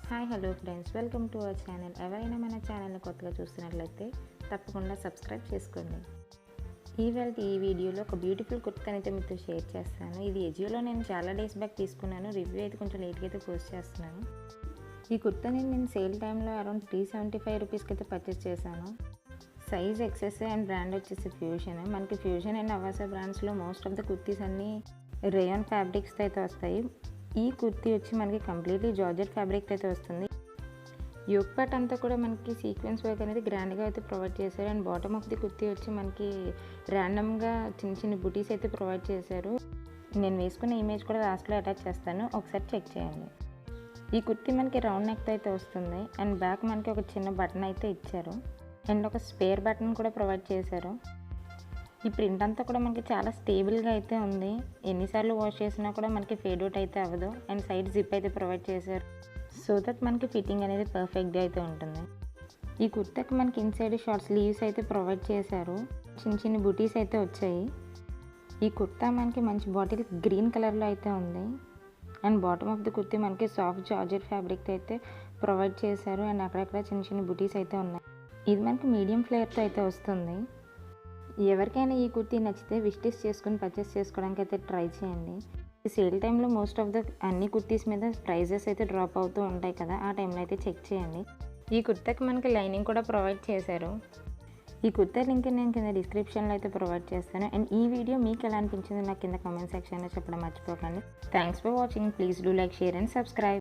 Hello friends, welcome to our channel. ఎవరైనా మన ఛానల్ని కొత్తగా చూస్తున్నట్లయితే తప్పకుండా సబ్స్క్రైబ్ చేసుకోండి. ఈ వీడియోలో ఒక బ్యూటిఫుల్ కుర్తాని అయితే మీతో షేర్ చేస్తాను. ఇది ఎజియోలో నేను చాలా డేస్ బ్యాక్ తీసుకున్నాను. రివ్యూ అయితే కొంచెం లేట్గా అయితే పోస్ట్ చేస్తున్నాను. ఈ కుర్తాని నేను సేల్ టైంలో అరౌండ్ 375 రూపీస్కి అయితే పర్చేస్ చేశాను. సైజ్ ఎక్సెస్ అండ్ బ్రాండ్ వచ్చేసి ఫ్యూజన్. మనకి ఫ్యూజన్ అండ్ అవాసా బ్రాండ్స్లో మోస్ట్ ఆఫ్ ద కుర్తీస్ అన్నీ రేయాన్ ఫ్యాబ్రిక్స్తో అయితే వస్తాయి. ఈ కుర్తీ వచ్చి మనకి కంప్లీట్లీ జార్జెట్ ఫ్యాబ్రిక్ అయితే వస్తుంది. యోక్ పార్ట్ అంతా కూడా మనకి సీక్వెన్స్ వర్క్ అనేది గ్రాండ్గా అయితే ప్రొవైడ్ చేశారు. And bottom of the kurti వచ్చి మనకి ర్యాండమ్గా చిన్న చిన్న బుటీస్ అయితే ప్రొవైడ్ చేశారు. నేను వేసుకున్న ఇమేజ్ కూడా లాస్ట్లో అటాచ్ చేస్తాను, ఒకసారి చెక్ చేయండి. ఈ కుర్తీ మనకి రౌండ్ నెక్ అయితే వస్తుంది. అండ్ బ్యాక్ మనకి ఒక చిన్న బటన్ అయితే ఇచ్చారు. అండ్ ఒక స్పేర్ బటన్ కూడా ప్రొవైడ్ చేశారు. ఈ ప్రింట్ అంతా కూడా మనకి చాలా స్టేబుల్గా అయితే ఉంది. ఎన్నిసార్లు వాష్ చేసినా కూడా మనకి ఫేడ్ అవుట్ అయితే అవ్వదు. అండ్ సైడ్ జిప్ అయితే ప్రొవైడ్ చేశారు, సో దట్ మనకి ఫిట్టింగ్ అనేది పర్ఫెక్ట్గా అయితే ఉంటుంది. ఈ కుర్తాకి మనకి ఇన్సైడ్ షార్ట్ స్లీవ్స్ అయితే ప్రొవైడ్ చేశారు. చిన్న చిన్న బుటీస్ అయితే వచ్చాయి. ఈ కుర్తా మనకి మంచి బాటిల్ గ్రీన్ కలర్లో అయితే ఉంది. And bottom of the kurti మనకి సాఫ్ట్ జార్జెట్ ఫ్యాబ్రిక్ అయితే ప్రొవైడ్ చేశారు. అండ్ అక్కడక్కడ చిన్న చిన్న బుటీస్ అయితే ఉన్నాయి. ఇది మనకి మీడియం ఫ్లేర్తో అయితే వస్తుంది. ఎవరికైనా ఈ కుర్తీ నచ్చితే విష్ చేసుకుని పర్చేస్ చేసుకోవడానికి అయితే ట్రై చేయండి. ఈ సేల్ టైంలో మోస్ట్ ఆఫ్ ద అన్ని కుర్తీస్ మీద ప్రైజెస్ అయితే డ్రాప్ అవుతూ ఉంటాయి కదా, ఆ టైంలో అయితే చెక్ చేయండి. ఈ కుర్తాకి మనకి లైనింగ్ కూడా ప్రొవైడ్ చేశారు. ఈ కుర్తా లింక్ నేను కింద డిస్క్రిప్షన్లో అయితే ప్రొవైడ్ చేస్తాను. అండ్ ఈ వీడియో మీకు ఎలా అనిపించింది నాకు కింద కామెంట్ సెక్షన్లో చెప్పడం మర్చిపోకండి. Thanks for watching. Please do like, share and subscribe.